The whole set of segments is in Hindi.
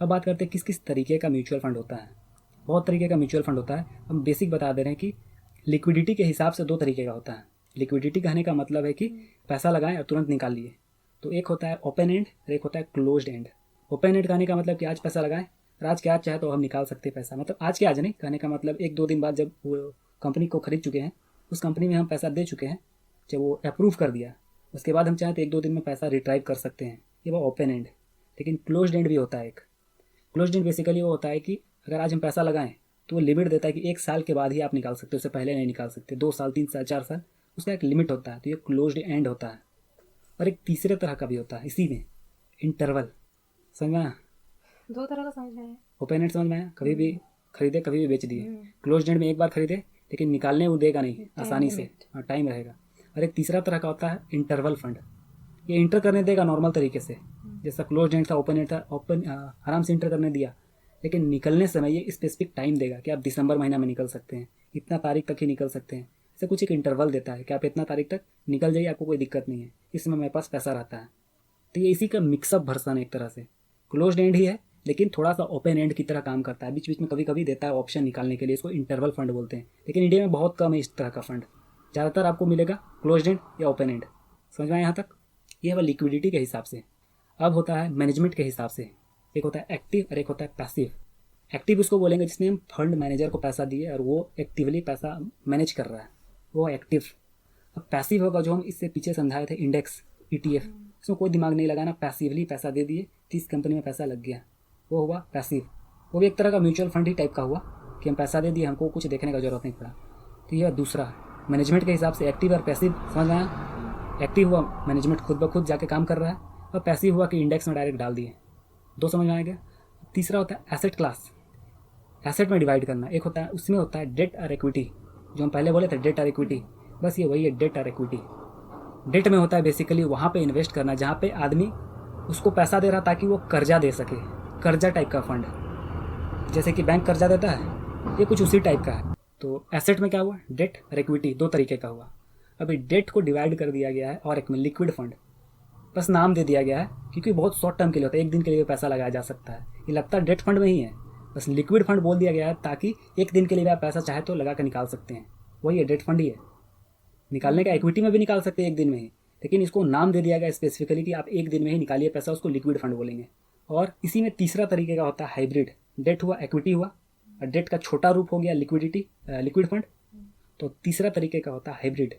अब बात करते हैं किस किस तरीके का म्यूचुअल फंड होता है। बहुत तरीके का म्यूचुअल फंड होता है। हम बेसिक बता दे रहे हैं कि लिक्विडिटी के हिसाब से दो तरीके का होता है। लिक्विडिटी कहने का मतलब है कि पैसा लगाएं और तुरंत निकाल लिए। तो एक होता है ओपन एंड और एक होता है क्लोज्ड एंड। ओपन एंड कहने का मतलब कि आज पैसा लगाएं और आज के आज चाहे तो हम निकाल सकते हैं पैसा, मतलब आज के आज नहीं, कहने का मतलब एक दो दिन बाद जब वो कंपनी को खरीद चुके हैं, उस कंपनी में हम पैसा दे चुके हैं, जब वो अप्रूव कर दिया उसके बाद हम चाहें तो एक दो दिन में पैसा रिट्राइव कर सकते हैं। ये वो ओपन एंड। लेकिन क्लोज्ड एंड भी होता है एक। क्लोज्ड एंड बेसिकली वो होता है कि अगर आज हम पैसा लगाएं तो वो लिमिट देता है कि एक साल के बाद ही आप निकाल सकते हो, उससे पहले नहीं निकाल सकते। 2 साल 3 साल 4 साल उसका एक लिमिट होता है। तो ये क्लोज्ड एंड होता है। और एक तीसरे तरह का भी होता है इसी में, इंटरवल। समझ में आया? दो तरह का समझ में आया। ओपन एंड समझ में आया, कभी भी खरीदे कभी भी बेच दिए। क्लोज्ड एंड में एक बार खरीदे लेकिन निकालने वो देगा नहीं आसानी से, हाँ टाइम रहेगा। और एक तीसरा तरह का होता है इंटरवल फंड। ये इंटर करने देगा नॉर्मल तरीके से, जैसा क्लोज्ड एंड था ओपन एंड था, ओपन आराम से इंटर करने दिया, लेकिन निकलने समय ये स्पेसिफिक टाइम देगा कि आप दिसंबर महीना में निकल सकते हैं, इतना तारीख तक ही निकल सकते हैं। ऐसे कुछ एक इंटरवल देता है कि आप इतना तारीख तक निकल जाइए, आपको कोई दिक्कत नहीं है, इसमें मेरे पास पैसा रहता है। तो ये इसी का मिक्सअप वर्जन है एक तरह से। क्लोज्ड एंड ही है लेकिन थोड़ा सा ओपन एंड की तरह काम करता है, बीच बीच में कभी कभी देता है ऑप्शन निकालने के लिए, इसको इंटरवल फंड बोलते हैं। लेकिन इंडिया में बहुत कम है इस तरह का फंड, ज़्यादातर आपको मिलेगा क्लोज्ड एंड या ओपन एंड। समझ में आया यहाँ तक? ये है लिक्विडिटी के हिसाब से। अब होता है मैनेजमेंट के हिसाब से। एक होता है एक्टिव और एक होता है पैसिव। एक्टिव उसको बोलेंगे जिसने हम फंड मैनेजर को पैसा दिए और वो एक्टिवली पैसा मैनेज कर रहा है, वो एक्टिव। अब पैसिव होगा जो हम इससे पीछे समझाए थे, इंडेक्स ETF। इसमें कोई दिमाग नहीं लगाना, पैसिवली पैसा दे दिए, 30 कंपनी में पैसा लग गया, वो हुआ पैसिव। वो भी एक तरह का म्यूचुअल फंड ही टाइप का हुआ कि हम पैसा दे दिए, हमको कुछ देखने का जरूरत नहीं पड़ा। तो यह दूसरा मैनेजमेंट के हिसाब से एक्टिव और पैसिव। समझ में आया? एक्टिव हुआ मैनेजमेंट खुद ब खुद जाके काम कर रहा है, और पैसिव हुआ कि इंडेक्स में डायरेक्ट डाल दिए। दो समझ में आ गया। तीसरा होता है एसेट क्लास। एसेट में डिवाइड करना। एक होता है उसमें होता है डेट और इक्विटी, जो हम पहले बोले थे डेट और इक्विटी, बस ये वही है डेट और इक्विटी। डेट में होता है बेसिकली वहाँ पे इन्वेस्ट करना जहाँ पे आदमी उसको पैसा दे रहा ताकि वो कर्जा दे सके, कर्जा टाइप का फंड, जैसे कि बैंक कर्जा देता है, ये कुछ उसी टाइप का है। तो एसेट में क्या हुआ, डेट और इक्विटी दो तरीके का हुआ। अभी डेट को डिवाइड कर दिया गया है और एक में लिक्विड फंड, बस नाम दे दिया गया है क्योंकि बहुत शॉर्ट टर्म के लिए होता है, एक दिन के लिए पैसा लगाया जा सकता है। ये लगता है डेट फंड में ही है, बस लिक्विड फंड बोल दिया गया है ताकि एक दिन के लिए भी आप पैसा चाहे तो लगा कर निकाल सकते हैं, वही है डेट फंड ही है। निकालने का इक्विटी में भी निकाल सकते हैं एक दिन में ही, लेकिन इसको नाम दे दिया गया स्पेसिफिकली कि आप एक दिन में ही निकालिए पैसा, उसको लिक्विड फंड बोलेंगे। और इसी में तीसरा तरीके का होता है हाइब्रिड। डेट हुआ, इक्विटी हुआ, और डेट का छोटा रूप हो गया लिक्विडिटी, लिक्विड फंड। तो तीसरा तरीके का होता है हाइब्रिड।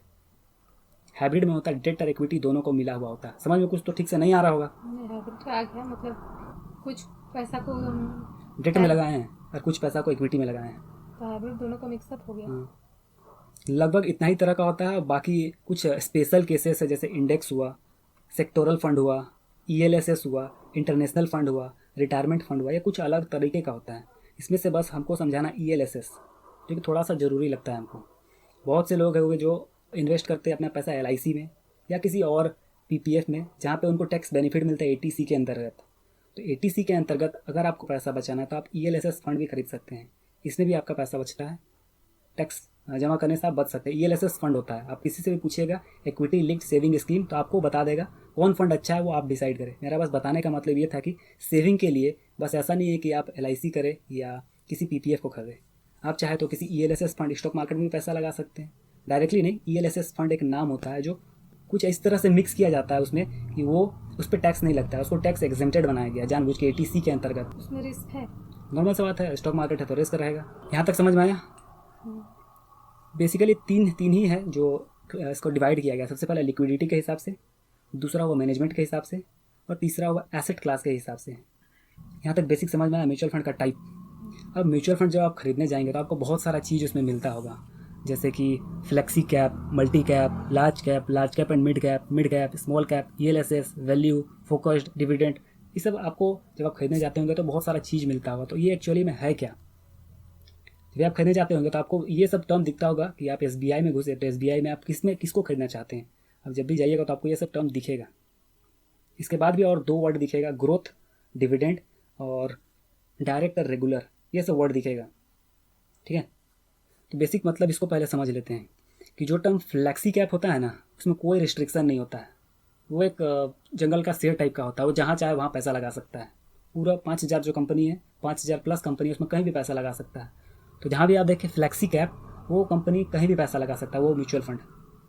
हाइब्रिड में होता है डेट और इक्विटी दोनों को मिला हुआ होता है। समझ में कुछ तो ठीक से नहीं आ रहा होगा? हाइब्रिड तो आ गया, मतलब कुछ पैसा को डेट में लगाए हैं और कुछ पैसा को इक्विटी में लगाए हैं, तो हाइब्रिड दोनों का मिक्सअप हो गया। लगभग इतना ही तरह का होता है। बाकी कुछ स्पेशल केसेस है, जैसे इंडेक्स हुआ, सेक्टोरल फंड हुआ, ELSS हुआ, इंटरनेशनल फंड हुआ, रिटायरमेंट फंड हुआ, ये कुछ अलग तरीके का होता है। इसमें से बस हमको समझाना ELSS, जो कि थोड़ा सा ज़रूरी लगता है हमको। बहुत से लोग हैं जो इन्वेस्ट करते हैं अपना पैसा LIC में या किसी और PPF में, जहाँ पे उनको टैक्स बेनिफिट मिलता है ATC के अंतर्गत। तो ATC के अंतर्गत अगर आपको पैसा बचाना है तो आप ELSS फंड भी खरीद सकते हैं, इसमें भी आपका पैसा बचता है, टैक्स जमा करने से आप बच सकते हैं। ELSS फंड होता है, आप किसी से भी पूछिएगा इक्विटी लिंक्ड सेविंग स्कीम, तो आपको बता देगा कौन फंड अच्छा है, वो आप डिसाइड करें। मेरा बस बताने का मतलब ये था कि सेविंग के लिए बस ऐसा नहीं है कि आप LIC करें या किसी PPF को खरीदें, आप चाहे तो किसी ELSS फंड, स्टॉक मार्केट में भी पैसा लगा सकते हैं। डायरेक्टली नहीं, ELSS फंड एक नाम होता है जो कुछ इस तरह से मिक्स किया जाता है उसमें कि वो उस पर टैक्स नहीं लगता है, उसको टैक्स एग्जेम्प्टेड बनाया गया जानबूझ के ATC के अंतर्गत। उसमें रिस्क है, नॉर्मल सा बात है, स्टॉक मार्केट है तो रिस्क रहेगा। यहाँ तक समझ में आया? बेसिकली तीन ही है जो इसको डिवाइड किया गया। सबसे पहले लिक्विडिटी के हिसाब से, दूसरा हुआ मैनेजमेंट के हिसाब से, और तीसरा हुआ एसेट क्लास के हिसाब से। यहाँ तक बेसिक समझ में आया म्यूचुअल फंड का टाइप। अब म्यूचुअल फंड जब आप खरीदने जाएंगे तो आपको बहुत सारा चीज़ उसमें मिलता होगा, जैसे कि flexi cap, multi cap, large cap and mid cap, small cap, ELSS, value, focused, dividend, ये सब आपको जब आप खरीदने जाते होंगे तो बहुत सारा चीज़ मिलता होगा। तो ये एक्चुअली में है क्या? जब आप खरीदने जाते होंगे तो आपको ये सब टर्म दिखता होगा कि आप SBI में घुसे तो SBI में आप किसको खरीदना चाहते हैं। अब जब भी जाइएगा तो आपको ये सब टर्म दिखेगा। इसके बाद भी और 2 वर्ड दिखेगा, ग्रोथ, डिविडेंड और डायरेक्ट और रेगुलर, ये सब वर्ड दिखेगा। ठीक है, तो बेसिक मतलब इसको पहले समझ लेते हैं कि जो टर्म फ्लैक्सी कैप होता है ना, उसमें कोई रिस्ट्रिक्शन नहीं होता है। वो एक जंगल का शेर टाइप का होता है, वो जहाँ चाहे वहाँ पैसा लगा सकता है। पूरा 5,000 जो कंपनी है, 5,000 प्लस कंपनी है, उसमें कहीं भी पैसा लगा सकता है। तो जहाँ भी आप देखें फ्लैक्सी कैप, वो कंपनी कहीं भी पैसा लगा सकता है, वो म्यूचुअल फंड,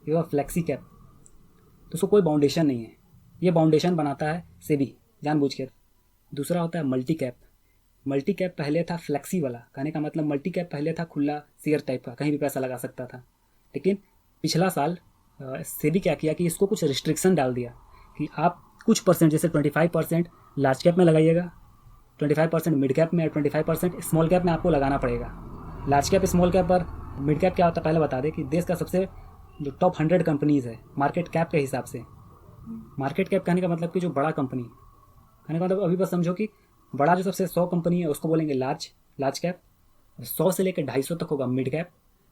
ये वो फ्लैक्सी कैप। तो उसको कोई बाउंडेशन नहीं है, ये बाउंडेशन बनाता है सेबी जानबूझ कर। दूसरा होता है मल्टी कैप। मल्टी कैप पहले था फ्लैक्सी वाला, कहने का मतलब मल्टी कैप पहले था खुला शेयर टाइप का, कहीं भी पैसा लगा सकता था। लेकिन पिछला साल सेबी क्या किया कि इसको कुछ रिस्ट्रिक्शन डाल दिया कि आप कुछ परसेंट, जैसे 25% लार्ज कैप में लगाइएगा, 25% मिड कैप में, और 25% स्मॉल कैप में आपको लगाना पड़ेगा। लार्ज कैप, स्मॉल कैप और मिड कैप क्या होता है पहले बता दें कि देश का सबसे जो टॉप 100 कंपनीज़ है मार्केट कैप के हिसाब से। मार्केट कैप कहने का मतलब कि जो बड़ा कंपनी, कहने का मतलब अभी बस समझो कि बड़ा जो सबसे 100 कंपनी है उसको बोलेंगे लार्ज कैप। 100 से लेकर 250 तक होगा मिड कैप,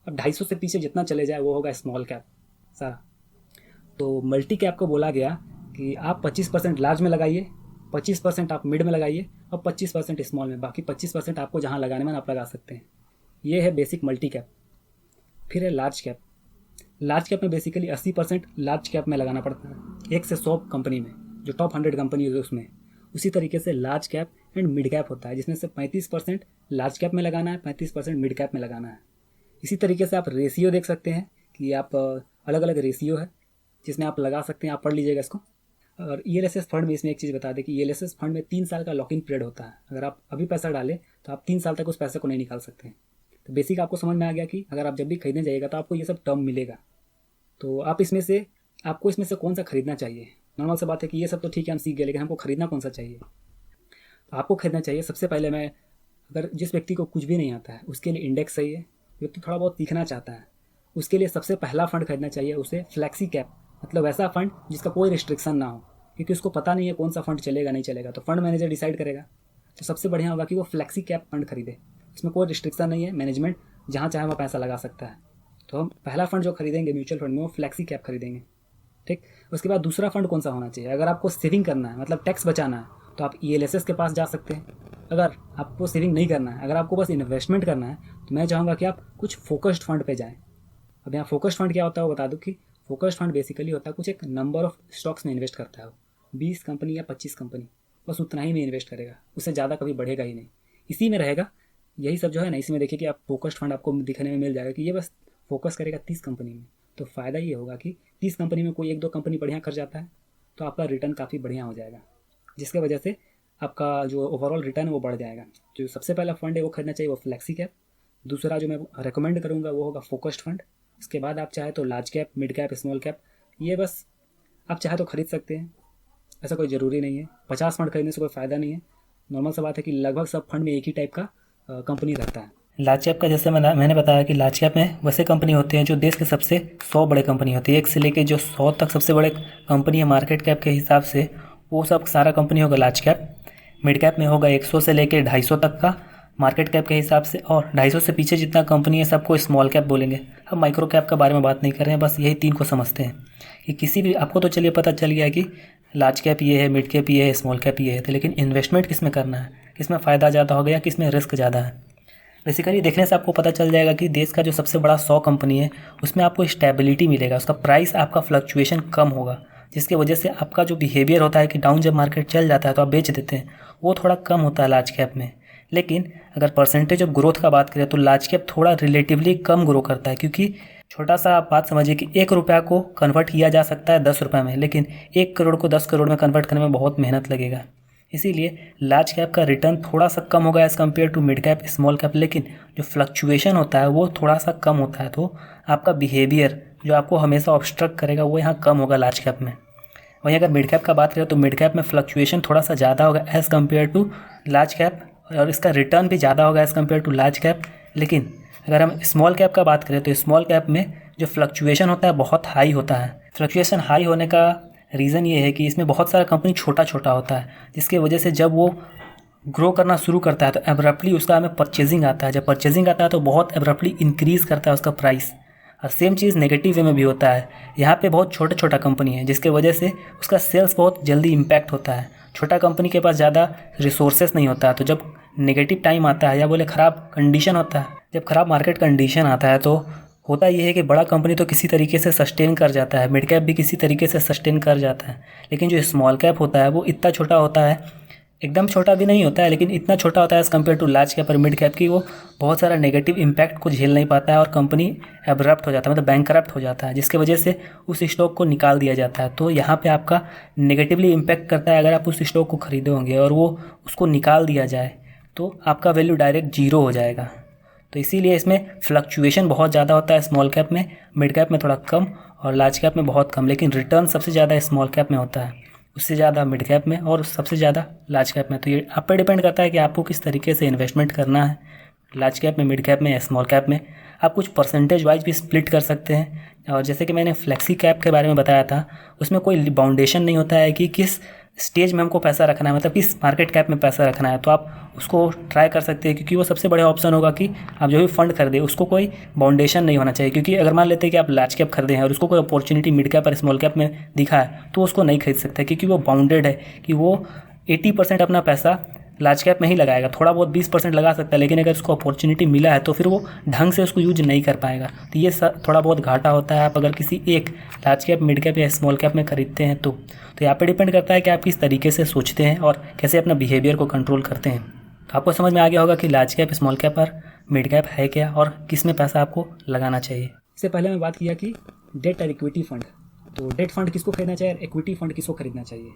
और 250 से पीछे जितना चले जाए वो होगा स्मॉल कैप सारा। तो मल्टी कैप को बोला गया कि आप 25% लार्ज में लगाइए, 25% आप मिड में लगाइए, और 25% स्मॉल में, बाकी 25% आपको जहाँ लगाने में आप लगा सकते हैं। ये है बेसिक मल्टी कैप। फिर है लार्ज कैप। लार्ज कैप में बेसिकली 80% लार्ज कैप में लगाना पड़ता है, 1 से 100 कंपनी में, जो टॉप 100 कंपनी है उसमें। उसी तरीके से large cap and mid cap होता है, जिसमें से 35% लार्ज कैप में लगाना है, 35% मिड कैप में लगाना है। इसी तरीके से आप रेशियो देख सकते हैं कि आप अलग अलग रेशियो है जिसमें आप लगा सकते हैं, आप पढ़ लीजिएगा इसको। और ELSS फंड में इसमें एक चीज़ बता दें कि ELSS फंड में 3 साल का लॉक इन पीरियड होता है। अगर आप अभी पैसा डालें तो आप 3 साल तक उस पैसे को नहीं निकाल सकते हैं। तो बेसिक आपको समझ में आ गया कि अगर आप जब भी खरीदने जाइएगा तो आपको ये सब टर्म मिलेगा। तो आपको इसमें से कौन सा खरीदना चाहिए। नॉर्मल सा बात है कि ये सब तो ठीक है, हम सीख गए, लेकिन हमको खरीदना कौन सा चाहिए। आपको खरीदना चाहिए, सबसे पहले मैं, अगर जिस व्यक्ति को कुछ भी नहीं आता है उसके लिए इंडेक्स सही है। व्यक्ति थोड़ा बहुत सीखना चाहता है उसके लिए सबसे पहला फंड खरीदना चाहिए उसे फ्लैक्सी कैप, मतलब ऐसा फंड जिसका कोई रिस्ट्रिक्शन ना हो, क्योंकि उसको पता नहीं है कौन सा फंड चलेगा नहीं चलेगा, तो फंड मैनेजर डिसाइड करेगा। तो सबसे बढ़िया होगा कि वो फ्लैक्सी कैप फंड खरीदे, इसमें कोई रिस्ट्रिक्शन नहीं है, मैनेजमेंट जहाँ चाहे वहाँ पैसा लगा सकता है। तो हम पहला फंड जो खरीदेंगे म्यूचुअल फंड में वो फ्लैक्सी कैप खरीदेंगे, ठीक। उसके बाद दूसरा फंड कौन सा होना चाहिए। अगर आपको सेविंग करना है, मतलब टैक्स बचाना है, तो आप ELSS के पास जा सकते हैं। अगर आपको सेविंग नहीं करना है, अगर आपको बस इन्वेस्टमेंट करना है, तो मैं चाहूँगा कि आप कुछ फोकस्ड फंड पे जाएं। अब यहाँ फोकस्ड फंड क्या होता है वो बता दूँ कि फोकस्ड फंड बेसिकली होता है कुछ एक नंबर ऑफ स्टॉक्स में इन्वेस्ट करता है, 20 कंपनी या 25 कंपनी, बस उतना ही में इन्वेस्ट करेगा, उससे ज़्यादा कभी बढ़ेगा ही नहीं, इसी में रहेगा। यही सब जो है ना, इसी में देखिए कि आप फोकस्ड फंड आपको दिखने में मिल जाएगा कि ये बस फोकस करेगा 30 कंपनी में। तो फ़ायदा ये होगा कि 30 कंपनी में कोई 1-2 कंपनी बढ़िया कर जाता है तो आपका रिटर्न काफ़ी बढ़िया हो जाएगा, जिसके वजह से आपका जो ओवरऑल रिटर्न है वो बढ़ जाएगा। जो सबसे पहला फंड है वो खरीदना चाहिए वो फ्लैक्सी कैप। दूसरा जो मैं रेकमेंड करूँगा वो होगा फोकस्ड फंड। इसके बाद आप चाहे तो large cap, mid cap, small cap, ये बस आप चाहे तो खरीद सकते हैं, ऐसा कोई ज़रूरी नहीं है। 50 फंड खरीदने से कोई फ़ायदा नहीं है। नॉर्मल सा बात है कि लगभग सब फंड में एक ही टाइप का कंपनी रहता है। लार्ज कैप का जैसे मैंने बताया कि लार्ज कैप में वैसे कंपनी होते हैं जो देश के सबसे 100 बड़े कंपनी होती है, 1 से लेके जो 100 तक सबसे बड़े कंपनी है मार्केट कैप के हिसाब से, वो सब सारा कंपनी होगा लार्ज कैप। मिड कैप में होगा 100 से लेके 250 तक का मार्केट कैप के हिसाब से, और 250 से पीछे जितना कंपनी है सबको स्मॉल कैप बोलेंगे। हम माइक्रो कैप के बारे में बात नहीं कर रहे हैं, बस यही 3 को समझते हैं कि किसी भी, आपको तो चलिए पता चल गया कि लार्ज कैप ये है, मिड कैप ये है, स्मॉल कैप ये है, तो लेकिन इन्वेस्टमेंट किस में करना है, किस में फ़ायदा ज़्यादा होगा या किस में रिस्क ज़्यादा है। बेसिकली देखने से आपको पता चल जाएगा कि देश का जो सबसे बड़ा 100 कंपनी है उसमें आपको स्टेबिलिटी मिलेगा, उसका प्राइस, आपका फ्लक्चुएशन कम होगा, जिसके वजह से आपका जो बिहेवियर होता है कि डाउन जब मार्केट चल जाता है तो आप बेच देते हैं, वो थोड़ा कम होता है लार्ज कैप में। लेकिन अगर परसेंटेज ऑफ ग्रोथ का बात करें तो लार्ज कैप थोड़ा रिलेटिवली कम ग्रो करता है, क्योंकि छोटा सा आप बात समझिए कि 1 रुपया को कन्वर्ट किया जा सकता है 10 रुपये में, लेकिन 1 करोड़ को 10 करोड़ में कन्वर्ट करने में बहुत मेहनत लगेगा। इसीलिए लार्ज कैप का रिटर्न थोड़ा सा कम होगा as compare to mid cap, small cap, लेकिन जो फ्लक्चुएशन होता है वो थोड़ा सा कम होता है। तो आपका बिहेवियर जो आपको हमेशा ऑब्स्ट्रक्ट करेगा वो यहाँ कम होगा लार्ज कैप में। वहीं अगर मिड कैप का बात करें तो मिड कैप में फ्लक्चुएशन थोड़ा सा ज़्यादा होगा as compare to large cap, और इसका रिटर्न भी ज़्यादा होगा as compare to large cap. लेकिन अगर हम स्मॉल कैप का बात करें तो स्मॉल कैप में जो फ्लक्चुएशन होता है बहुत हाई होता है। फ्लक्चुएशन हाई होने का रीज़न ये है कि इसमें बहुत सारा कंपनी छोटा छोटा होता है, जिसके वजह से जब वो ग्रो करना शुरू करता है तो एब्रप्टली उसका हमें परचेजिंग आता है। जब परचेजिंग आता है तो बहुत एब्रप्टली इंक्रीज़ करता है उसका प्राइस। और सेम चीज़ नेगेटिव वे में भी होता है। यहाँ पे बहुत छोटा छोटा कंपनी है जिसके वजह से उसका सेल्स बहुत जल्दी इम्पैक्ट होता है। छोटा कंपनी के पास ज़्यादा रिसोर्सेस नहीं होता है, तो जब नेगेटिव टाइम आता है या बोले ख़राब कंडीशन होता है, जब ख़राब मार्केट कंडीशन आता है तो होता ये है कि बड़ा कंपनी तो किसी तरीके से सस्टेन कर जाता है, मिड कैप भी किसी तरीके से सस्टेन कर जाता है, लेकिन जो स्मॉल कैप होता है वो इतना छोटा होता है एकदम छोटा भी नहीं होता है, लेकिन इतना छोटा होता है as compare to large cap और मिड कैप की वो बहुत सारा नेगेटिव इम्पैक्ट को झेल नहीं पाता है और कंपनी एब्रप्ट हो जाता है, मतलब बैंकरप्ट हो जाता है, जिसके वजह से उस स्टॉक को निकाल दिया जाता है। तो यहाँ पे आपका नेगेटिवली इम्पैक्ट करता है अगर आप उस स्टॉक को खरीदे होंगे और वो उसको निकाल दिया जाए तो आपका वैल्यू डायरेक्ट जीरो हो जाएगा। तो इसीलिए इसमें फ्लक्चुएशन बहुत ज़्यादा होता है स्मॉल कैप में, मिड कैप में थोड़ा कम और लार्ज कैप में बहुत कम, लेकिन रिटर्न सबसे ज़्यादा स्मॉल कैप में होता है, उससे ज़्यादा मिड कैप में और सबसे ज़्यादा लार्ज कैप में। तो ये आप पे डिपेंड करता है कि आपको किस तरीके से इन्वेस्टमेंट करना है, लार्ज कैप में, मिड कैप में या स्मॉल कैप में। आप कुछ परसेंटेज वाइज भी स्प्लिट कर सकते हैं। और जैसे कि मैंने फ्लेक्सी कैप के बारे में बताया था, उसमें कोई बाउंडेशन नहीं होता है कि किस स्टेज में हमको पैसा रखना है, मतलब किस मार्केट कैप में पैसा रखना है। तो आप उसको ट्राई कर सकते हैं, क्योंकि वो सबसे बड़ा ऑप्शन होगा कि आप जो भी फंड खरीदें उसको कोई बाउंडेशन नहीं होना चाहिए। क्योंकि अगर मान लेते हैं कि आप लार्ज कैप खरीदे हैं और उसको कोई अपॉर्चुनिटी मिड कैप और स्मॉल कैप में दिखा है तो उसको नहीं खरीद सकते, क्योंकि वो बाउंडेड है कि वो 80% अपना पैसा लार्ज कैप में ही लगाएगा, थोड़ा बहुत 20% लगा सकता है, लेकिन अगर उसको अपॉर्चुनिटी मिला है तो फिर वो ढंग से उसको यूज नहीं कर पाएगा। तो ये थोड़ा बहुत घाटा होता है आप अगर किसी एक लार्ज कैप, मिड कैप या स्मॉल कैप में खरीदते हैं तो यहाँ पे डिपेंड करता है कि आप किस तरीके से सोचते हैं और कैसे अपना बिहेवियर को कंट्रोल करते हैं। तो आपको समझ में आ गया होगा कि लार्ज कैप, स्मॉल कैप और मिड कैप है क्या और किस में पैसा आपको लगाना चाहिए। इससे पहले मैं बात किया कि डेट और इक्विटी फंड। तो डेट फंड किसको खरीदना चाहिए और इक्विटी फंड किसको खरीदना चाहिए।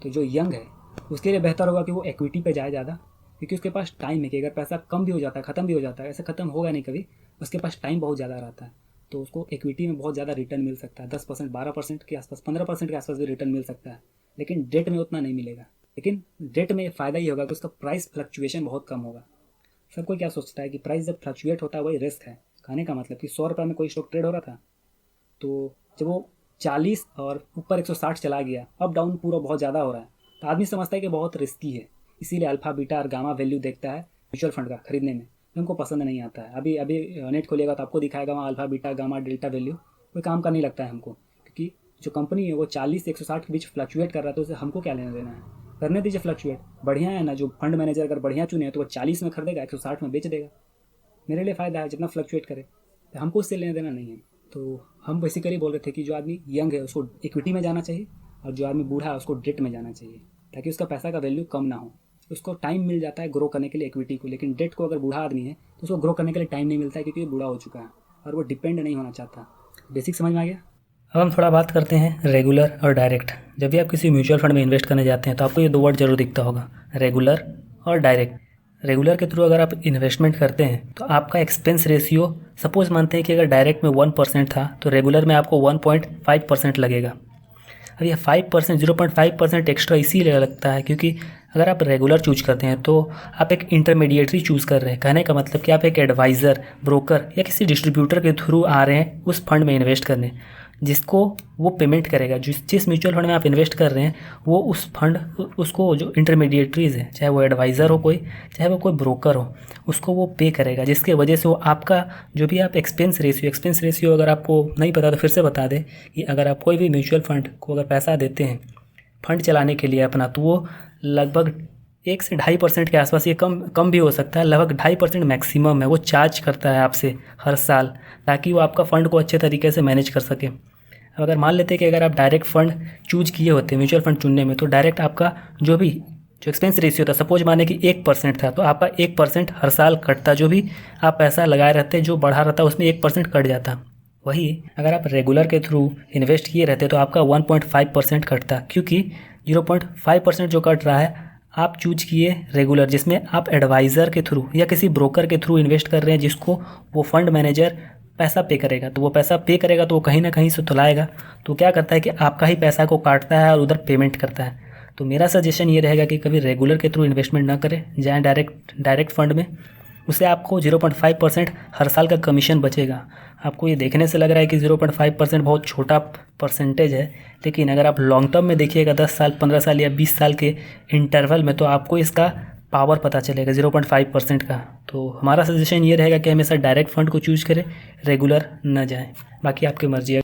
तो जो यंग है उसके लिए बेहतर होगा कि वो इक्विटी पे जाए ज़्यादा, क्योंकि उसके पास टाइम है कि अगर पैसा कम भी हो जाता है, ख़त्म भी हो जाता है, ऐसे ख़त्म होगा नहीं कभी, उसके पास टाइम बहुत ज़्यादा रहता है, तो उसको इक्विटी में बहुत ज़्यादा रिटर्न मिल सकता है। 10%, 12% के आसपास, 15% के आसपास भी रिटर्न मिल सकता है, लेकिन डेट में उतना नहीं मिलेगा। लेकिन डेट में फ़ायदा ये होगा कि उसका प्राइस फ्लक्चुएशन बहुत कम होगा। सबको क्या सोचता है कि प्राइस जब फ्लक्चुएट होता है वही रिस्क है। कहने का मतलब कि 100 रुपये में कोई स्टॉक ट्रेड हो रहा था, तो जब वो 40 और ऊपर 160 चला गया, अप डाउन पूरा बहुत ज़्यादा हो रहा है, तो आदमी समझता है कि बहुत रिस्की है, इसीलिए अल्फा, बीटा और गामा वैल्यू देखता है म्यूचुअल फंड का खरीदने में, हमको पसंद नहीं आता है। अभी नेट खोलिएगा तो आपको दिखाएगा वहाँ alpha, beta, gamma, delta value, कोई काम का नहीं लगता है हमको, क्योंकि जो कंपनी है वो 40 से 160 के बीच फ्लक्चुएट कर रहा है, तो उसे हमको क्या लेना देना है, करने दीजिए फ्लक्चुएट। बढ़िया है ना, जो फंड मैनेजर अगर बढ़िया चुने हैं तो वो 40 में खरीदेगा, 160 में बेच देगा, मेरे लिए फ़ायदा है, जितना फ्लक्चुएट करे, तो हमको उससे लेना देना नहीं है। तो हम बेसिकली बोल रहे थे कि जो आदमी यंग है उसको इक्विटी में जाना चाहिए और जो आदमी बूढ़ा है उसको डेट में जाना चाहिए, ताकि उसका पैसा का वैल्यू कम ना हो। उसको टाइम मिल जाता है ग्रो करने के लिए इक्विटी को, लेकिन डेट को अगर बूढ़ा आदमी है तो उसको ग्रो करने के लिए टाइम नहीं मिलता है, क्योंकि वो बूढ़ा हो चुका है और वो डिपेंड नहीं होना चाहता। बेसिक समझ में आ गया। अब हम थोड़ा बात करते हैं रेगुलर और डायरेक्ट। जब भी आप किसी म्यूचुअल फंड में इन्वेस्ट करने जाते हैं तो आपको ये 2 वर्ड जरूर दिखता होगा, रेगुलर और डायरेक्ट। रेगुलर के थ्रू अगर आप इन्वेस्टमेंट करते हैं तो आपका एक्सपेंस रेशियो, सपोज मानते हैं कि अगर डायरेक्ट में 1% था तो रेगुलर में आपको 1.5% लगेगा। अब ये 5%, 0.5% एक्स्ट्रा इसीलिए लगता है क्योंकि अगर आप रेगुलर चूज करते हैं तो आप एक इंटरमीडिएटरी चूज़ कर रहे हैं। कहने का मतलब कि आप एक एडवाइज़र, ब्रोकर या किसी डिस्ट्रीब्यूटर के थ्रू आ रहे हैं उस फंड में इन्वेस्ट करने, जिसको वो पेमेंट करेगा। जिस म्यूचुअल फंड में आप इन्वेस्ट कर रहे हैं वो उस फंड, उसको जो इंटरमीडिएटरीज़ है, चाहे वो एडवाइज़र हो कोई, चाहे वो कोई ब्रोकर हो, उसको वो पे करेगा, जिसके वजह से वो आपका जो भी आप एक्सपेंस रेशियो अगर आपको नहीं पता तो फिर से बता दें कि अगर आप कोई भी म्यूचुअल फंड को अगर पैसा देते हैं फंड चलाने के लिए अपना, तो वो लगभग 1 से 2.5% के आसपास, ये कम भी हो सकता है, लगभग 2.5% मैक्सिमम है, वो चार्ज करता है आपसे हर साल, ताकि वो आपका फ़ंड को अच्छे तरीके से मैनेज कर सके। अब अगर मान लेते हैं कि अगर आप डायरेक्ट फ़ंड चूज किए होते हैं म्यूचुअल फंड चुनने में, तो डायरेक्ट आपका जो एक्सपेंस रेशियो था, सपोज माने कि 1% था, तो आपका 1% हर साल कटता, जो भी आप पैसा लगाए रहते, जो बढ़ा रहता उसमें 1% कट जाता। वही अगर आप रेगुलर के थ्रू इन्वेस्ट किए रहते तो आपका 1.5% कटता, क्योंकि 0.5% जो कट रहा है आप चूज किए रेगुलर, जिसमें आप एडवाइज़र के थ्रू या किसी ब्रोकर के थ्रू इन्वेस्ट कर रहे हैं, जिसको वो फंड मैनेजर पैसा पे करेगा। तो वो पैसा पे करेगा तो वो कहीं ना कहीं से तो लाएगा, तो क्या करता है कि आपका ही पैसा को काटता है और उधर पेमेंट करता है। तो मेरा सजेशन ये रहेगा कि कभी रेगुलर के थ्रू इन्वेस्टमेंट ना करें, जाएँ डायरेक्ट फंड में, उससे आपको 0.5% हर साल का कमीशन बचेगा। आपको ये देखने से लग रहा है कि 0.5% बहुत छोटा परसेंटेज है, लेकिन अगर आप लॉन्ग टर्म में देखिएगा 10 साल, 15 साल या 20 साल के इंटरवल में, तो आपको इसका पावर पता चलेगा 0.5% का। तो हमारा सजेशन ये रहेगा कि हमेशा डायरेक्ट फंड को चूज करें, रेगुलर न जाएं। बाकी आपकी मर्जी है।